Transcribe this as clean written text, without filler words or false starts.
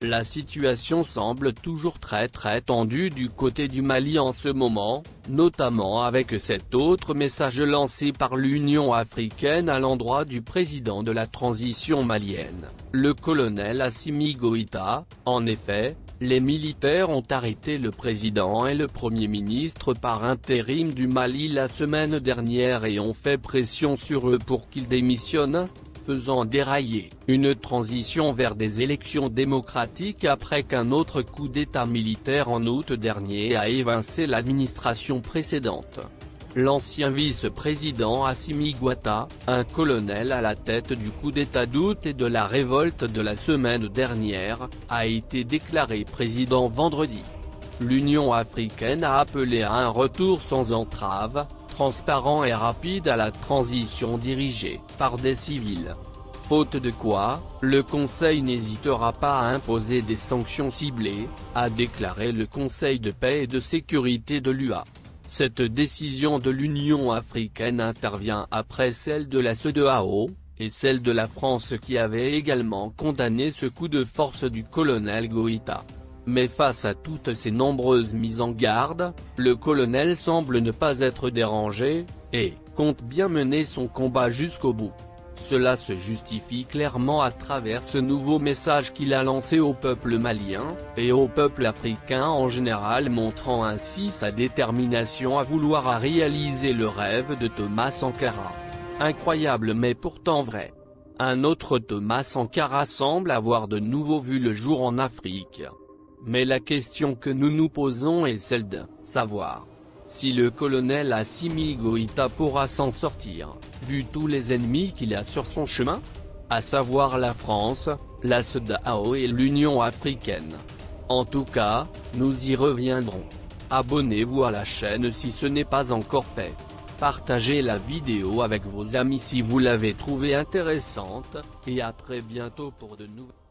La situation semble toujours très tendue du côté du Mali en ce moment, notamment avec cet autre message lancé par l'Union africaine à l'endroit du président de la transition malienne, le colonel Assimi Goïta. En effet, les militaires ont arrêté le président et le premier ministre par intérim du Mali la semaine dernière et ont fait pression sur eux pour qu'ils démissionnent, faisant dérailler une transition vers des élections démocratiques après qu'un autre coup d'État militaire en août dernier a évincé l'administration précédente. L'ancien vice-président Assimi Goïta, un colonel à la tête du coup d'État d'août et de la révolte de la semaine dernière, a été déclaré président vendredi. L'Union africaine a appelé à un retour sans entrave, transparent et rapide à la transition dirigée par des civils. Faute de quoi, le Conseil n'hésitera pas à imposer des sanctions ciblées, a déclaré le Conseil de paix et de sécurité de l'UA. Cette décision de l'Union africaine intervient après celle de la CEDEAO, et celle de la France qui avait également condamné ce coup de force du colonel Goïta. Mais face à toutes ces nombreuses mises en garde, le colonel semble ne pas être dérangé, et compte bien mener son combat jusqu'au bout. Cela se justifie clairement à travers ce nouveau message qu'il a lancé au peuple malien, et au peuple africain en général, montrant ainsi sa détermination à vouloir réaliser le rêve de Thomas Sankara. Incroyable mais pourtant vrai. Un autre Thomas Sankara semble avoir de nouveau vu le jour en Afrique. Mais la question que nous nous posons est celle de savoir si le colonel Assimi Goïta pourra s'en sortir, vu tous les ennemis qu'il a sur son chemin, à savoir la France, la CEDEAO et l'Union africaine. En tout cas, nous y reviendrons. Abonnez-vous à la chaîne si ce n'est pas encore fait. Partagez la vidéo avec vos amis si vous l'avez trouvée intéressante, et à très bientôt pour de nouvelles.